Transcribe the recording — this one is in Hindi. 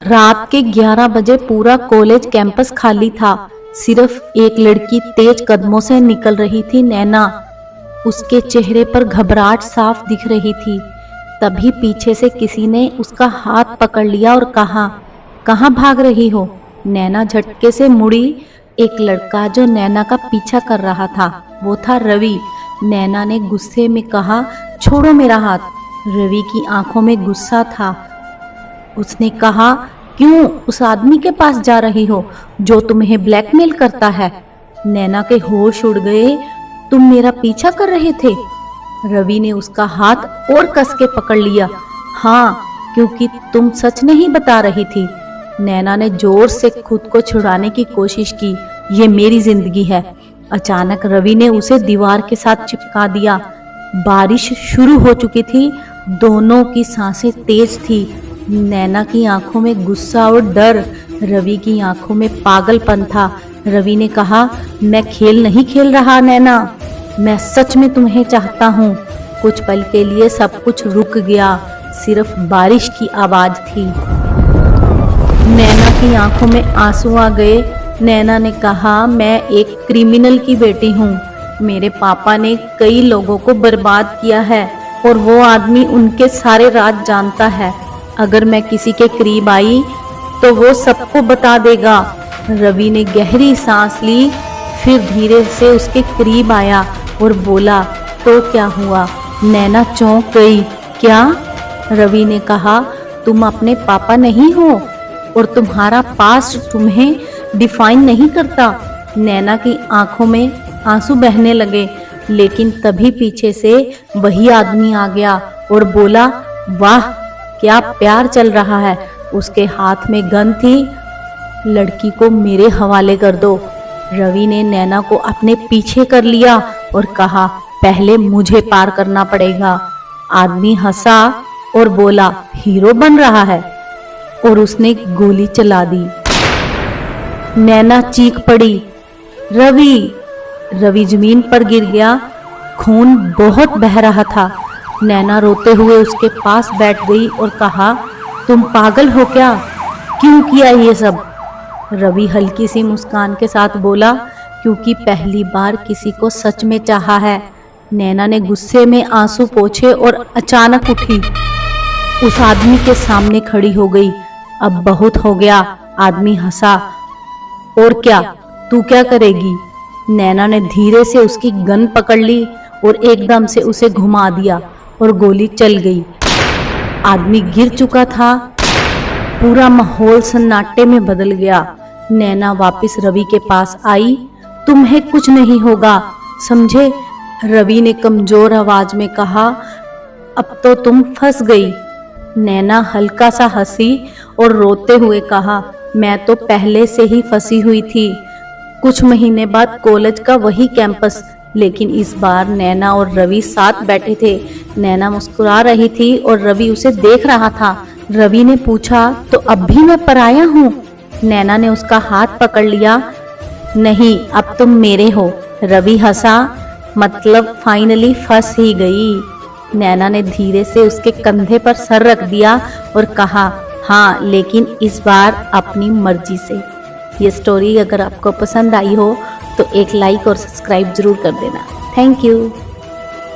रात के 11 बजे पूरा कॉलेज कैंपस खाली था। सिर्फ एक लड़की तेज कदमों से निकल रही थी, नैना। उसके चेहरे पर घबराहट साफ दिख रही थी। तभी पीछे से किसी ने उसका हाथ पकड़ लिया और कहा, कहाँ भाग रही हो? नैना झटके से मुड़ी। एक लड़का जो नैना का पीछा कर रहा था वो था रवि। नैना ने गुस्से में कहा, छोड़ो मेरा हाथ। रवि की आंखों में गुस्सा था। उसने कहा, क्यों उस आदमी के पास जा रही हो जो तुम्हें ब्लैकमेल करता है? नैना के होश उड़ गए। तुम मेरा पीछा कर रहे थे? रवि ने उसका हाथ और कस के पकड़ लिया। हाँ, क्योंकि तुम सच नहीं बता रही थी। नैना ने जोर से खुद को छुड़ाने की कोशिश की। ये मेरी जिंदगी है। अचानक रवि ने उसे दीवार के साथ चिपका दिया। बारिश शुरू हो चुकी थी। दोनों की सांसें तेज थी। नैना की आंखों में गुस्सा और डर, रवि की आंखों में पागलपन था। रवि ने कहा, मैं खेल नहीं खेल रहा नैना, मैं सच में तुम्हें चाहता हूँ। कुछ पल के लिए सब कुछ रुक गया। सिर्फ बारिश की आवाज थी। नैना की आंखों में आंसू आ गए। नैना ने कहा, मैं एक क्रिमिनल की बेटी हूँ। मेरे पापा ने कई लोगों को बर्बाद किया है और वो आदमी उनके सारे राज जानता है। अगर मैं किसी के करीब आई तो वो सबको बता देगा। रवि ने गहरी सांस ली, फिर धीरे से उसके करीब आया और बोला, तो क्या हुआ? नैना चौंक गई। क्या? रवि ने कहा, तुम अपने पापा नहीं हो और तुम्हारा पास्ट तुम्हें डिफाइन नहीं करता। नैना की आंखों में आंसू बहने लगे, लेकिन तभी पीछे से वही आदमी आ गया और बोला, वाह क्या प्यार चल रहा है। उसके हाथ में गन थी। लड़की को मेरे हवाले कर दो। रवि ने नैना को अपने पीछे कर लिया और कहा, पहले मुझे पार करना पड़ेगा। आदमी हंसा और बोला, हीरो बन रहा है, और उसने गोली चला दी। नैना चीख पड़ी, रवि! रवि जमीन पर गिर गया। खून बहुत बह रहा था। नैना रोते हुए उसके पास बैठ गई और कहा, तुम पागल हो क्या? क्यों किया ये सब? रवि हल्की सी मुस्कान के साथ बोला, क्योंकि पहली बार किसी को सच में चाहा है। नैना ने गुस्से में आंसू पोंछे और अचानक उठी। उस आदमी के सामने खड़ी हो गई। अब बहुत हो गया। आदमी हंसा। और क्या? तू क्या करेगी? नैना ने धीरे से उसकी गन पकड़ ली और एकदम से उसे घुमा दिया और गोली चल गई। आदमी गिर चुका था। पूरा माहौल सन्नाटे में बदल गया। नैना वापस रवि के पास आई। तुम्हें कुछ नहीं होगा, समझे? रवि ने कमजोर आवाज में कहा, अब तो तुम फंस गई। नैना हल्का सा हंसी और रोते हुए कहा, मैं तो पहले से ही फंसी हुई थी। कुछ महीने बाद कॉलेज का वही कैंपस, लेकिन इस बार नैना और रवि साथ बैठे थे। नैना मुस्कुरा रही थी और रवि उसे देख रहा था। रवि ने पूछा, तो अब भी मैं पराया हूँ? नैना ने उसका हाथ पकड़ लिया। नहीं, अब तुम मेरे हो। रवि हंसा, मतलब फाइनली फंस ही गई। नैना ने धीरे से उसके कंधे पर सर रख दिया और कहा, हाँ, लेकिन इस बार अपनी मर्जी से। ये स्टोरी अगर आपको पसंद आई हो तो एक लाइक और सब्सक्राइब जरूर कर देना। Thank you.